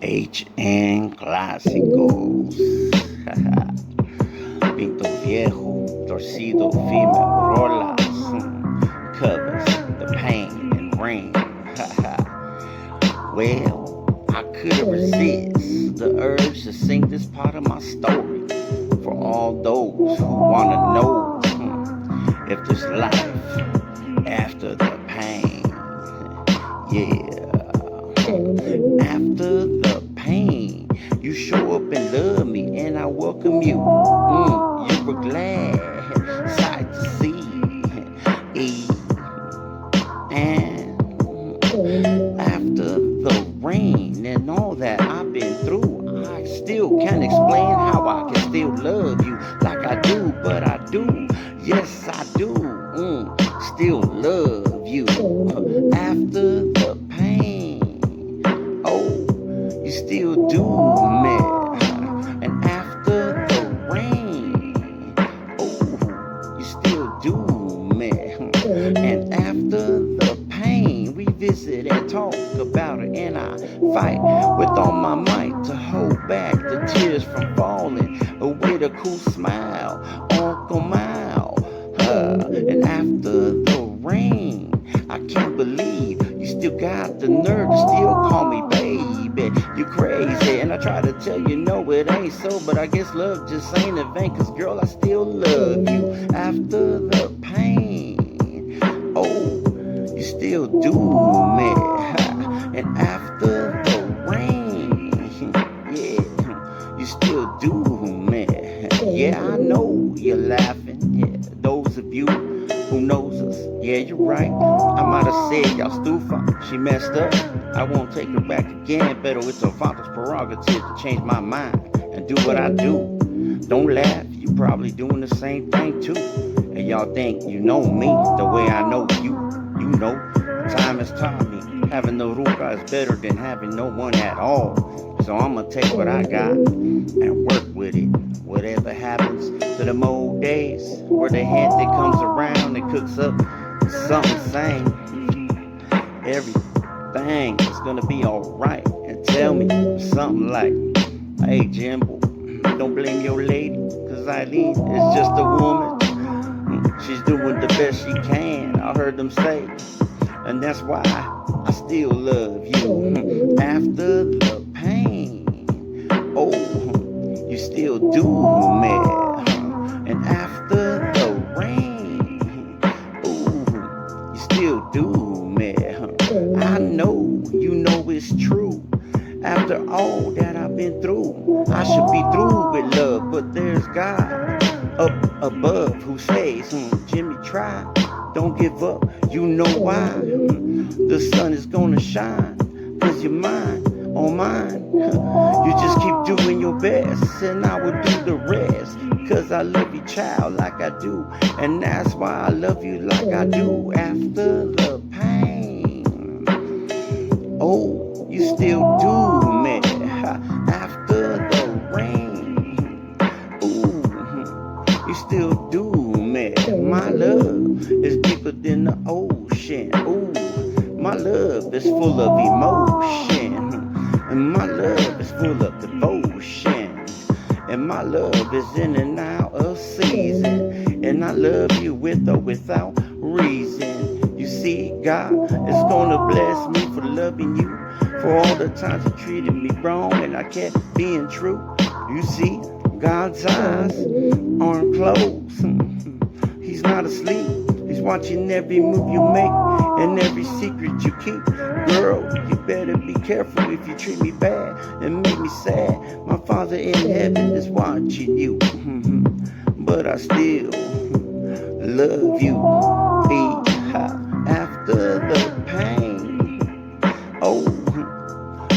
HN Clásicos. Pinto viejo, torcido, female, rolas, covers, the pain and rain. Well, I couldn't resist the urge to sing this part of my story for all those who wanna know if there's life after the pain. Yeah. After the pain, you show up and love me, and I welcome you. You were glad, sight to see. And after the rain and all that I've been through, I still can't explain how I can still love you like I do, but I do. Yes, I do. Still love you after the pain. You still do me, and after the rain, you still do me, and after the pain, we visit and talk about it, and I fight with all my might to hold back the tears from falling, with a cool smile, Uncle Mile, and after the rain, I can't believe you still got the nerve to still call me baby. You crazy, and I try to tell you no, it ain't so, but I guess love just ain't in vain, cause girl, I still love you after the pain. You still do me, and after the rain, yeah, you still do me. Yeah, I know you're laughing, yeah, those of you who knows us. Yeah, you're right, I might have said y'all stupid, she messed up, I won't take her back again, pero it's a father's prerogative to change my mind and do what I do. Don't laugh, you probably doing the same thing too, and y'all think you know me the way I know you. You know, time has taught me having no ruca is better than having no one at all. So I'ma take what I got and work with it. Whatever happens to them old days where the hand that comes around and cooks up something same. Everything is gonna be alright. And tell me something like, hey Jimbo, don't blame your lady, cause Eileen is just a woman. She's doing the best she can, I heard them say. And that's why I still love you after the pain. You still do me, and after the rain, you still do me. I know you know it's true. After all that I've been through, I should be through with love, but there's God up above who says, Jimmy, try, don't give up. You know why? The sun is gonna shine, cause you're mine, on mine. You just keep doing your best, and I will do the rest, cause I love you, child, like I do. And that's why I love you like I do after the pain. You still do me after the rain. You still do me. My love is deeper than the ocean. My love is full of emotion, and my love is full of devotion, and my love is in and out of season, and I love you with or without reason. You see, God is gonna bless me for loving you, for all the times you treated me wrong and I kept being true. You see, God's eyes aren't closed. He's not asleep. He's watching every move you make and every secret you keep. Girl, you better be careful if you treat me bad and make me sad. My Father in heaven is watching you. But I still love you after the pain.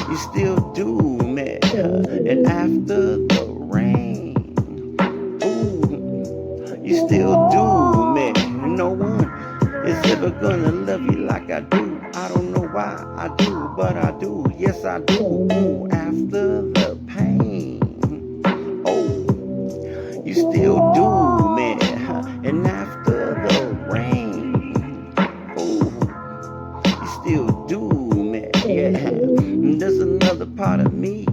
You still do me, and after the rain, you still do me. No one is ever gonna love you like I do. I don't know why I do, but I do. Yes, I do. After the pain, you still do me, and after the rain, you still do me. Yeah, there's another part of me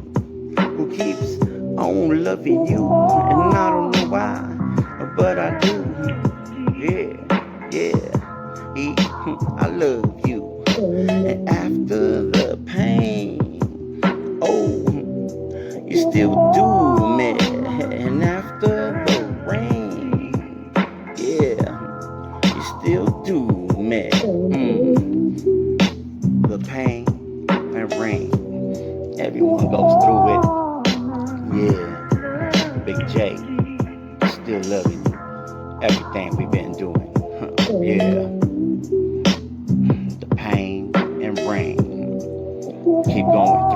keeps on loving you, and I don't know why, but I do. Yeah, I love you. And after the pain, oh, you still do me. And after the rain, yeah, you still do me. The pain and rain, everyone goes through it. Yeah, Big J, still loving you. Everything we've been doing. Yeah, the pain and rain, keep going